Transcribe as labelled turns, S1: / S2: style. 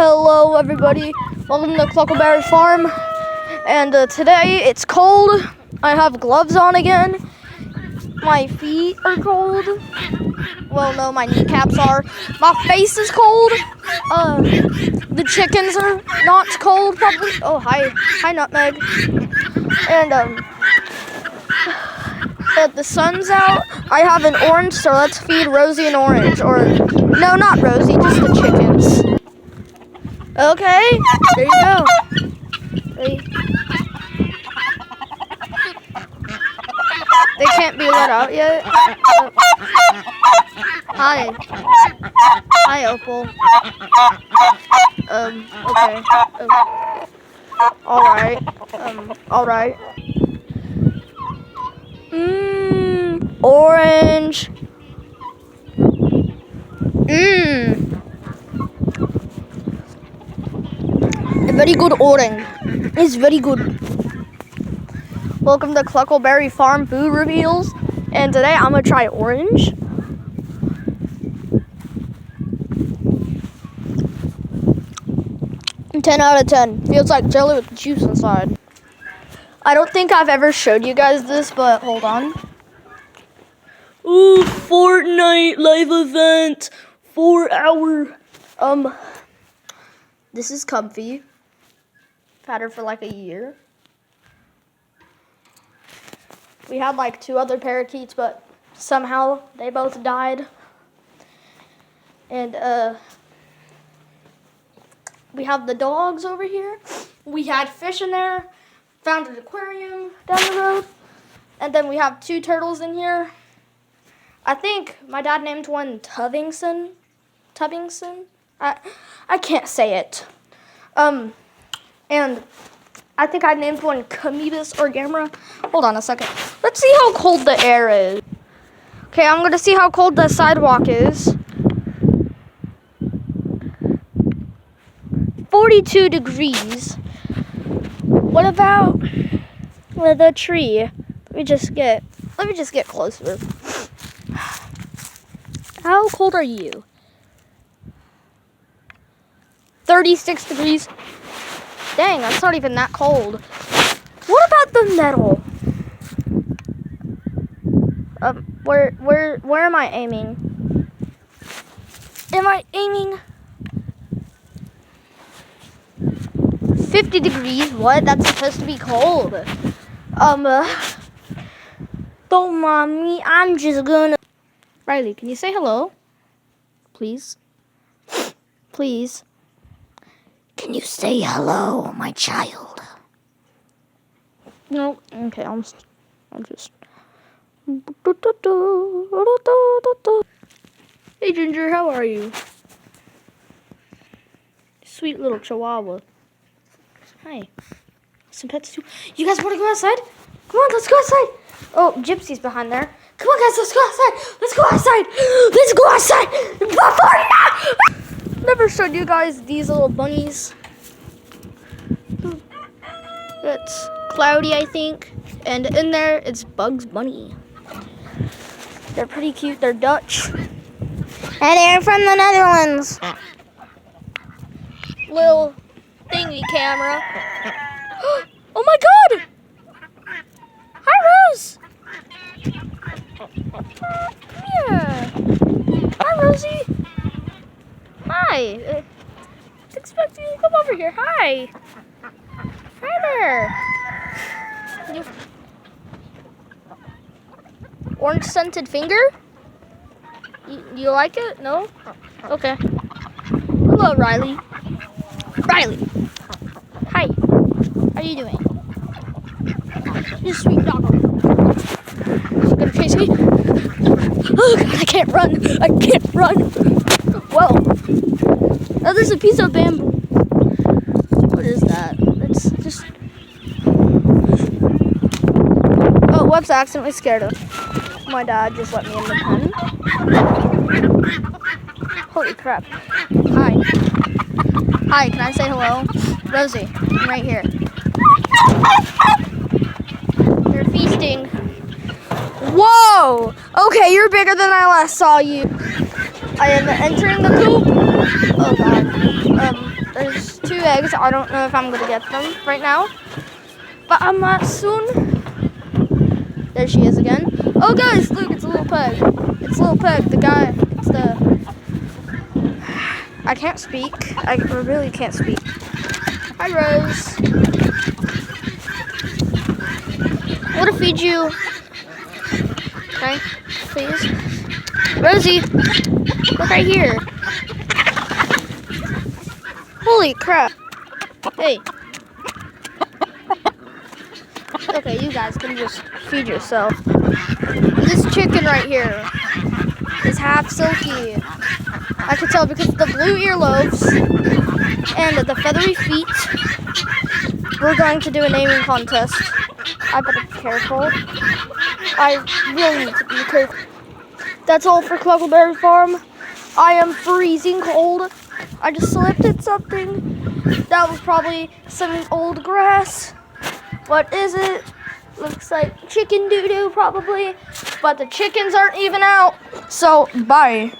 S1: Hello everybody, welcome to Cluckleberry Farm, and today it's cold. I have gloves on again. My feet are cold. Well, no, my kneecaps are. My face is cold. The chickens are not cold, probably. Oh, hi Nutmeg. And the sun's out. I have an orange, so let's feed Rosie an orange. Or, no, not Rosie, just the chickens. Okay, there you go. They can't be let out yet. Hi. Hi, Opal. Okay. Alright. Alright. Orange. A very good orange. It's very good. Welcome to Cluckleberry Farm Food Reveals. And today I'm gonna try orange. Ten out of 10. Feels like jelly with juice inside. I don't think I've ever showed you guys this, but hold on. Ooh, Fortnite live event. 4 hour. This is comfy. Had her for like a year. We had like 2 other parakeets, but somehow they both died. And we have the dogs over here. We had fish in there. Found an aquarium down the road. And then we have 2 turtles in here. I think my dad named one Tubbingson. I can't say it. And I think I named one Camebus or Gamera. Hold on a second. Let's see how cold the air is. Okay, I'm gonna see how cold the sidewalk is. 42 degrees. What about the tree? Let me just get closer. How cold are you? 36 degrees. Dang, that's not even that cold. What about the metal? Where am I aiming? Am I aiming? 50 degrees? What? That's supposed to be cold. Don't mind me. I'm just gonna. Riley, can you say hello? Please? Please. Can you say hello, my child? No. Okay, I'm just. Hey, Ginger, how are you? Sweet little chihuahua. Hi. Some pets too. You guys want to go outside? Come on, let's go outside. Oh, Gypsy's behind there. Come on, guys, let's go outside. Let's go outside. Let's go outside. Before Never showed you guys these little bunnies. It's Cloudy, I think. And in there, it's Bugs Bunny. They're pretty cute. They're Dutch. And they're from the Netherlands. Little thingy camera. Oh my god! Hi, Rose! Yeah. Hi, Rosie. Hi. Expecting you to come over here. Hi. Hi there. Orange scented finger? You like it? No? Okay. Hello, Riley. Riley. Hi. How are you doing? You sweet dog. She's gonna chase me. Oh god, I can't run. I can't run. Whoa. Oh, there's a piece of bamboo. What is that? It's just. Oh, whoops, I accidentally scared her. My dad just let me in the pen. Holy crap. Hi. Hi, can I say hello? Rosie, I'm right here. You're feasting. Whoa! Okay, you're bigger than I last saw you. I am entering the coop. Oh god. I don't know if I'm gonna get them right now, but I might soon. There she is again. Oh guys, look, it's a little pug. It's a little pug. The guy. It's the. I can't speak. I really can't speak. Hi Rose. I want to feed you. Okay, please. Rosie, look right here. Holy crap. Hey. Okay, you guys can just feed yourself. This chicken right here is half silky. I can tell because of the blue earlobes and the feathery feet. We're going to do a naming contest. I better be careful. I really need to be careful. That's all for Cluckleberry Farm. I am freezing cold. I just slipped at something. That was probably some old grass. What is it? Looks like chicken doo-doo probably. But the chickens aren't even out. So, bye.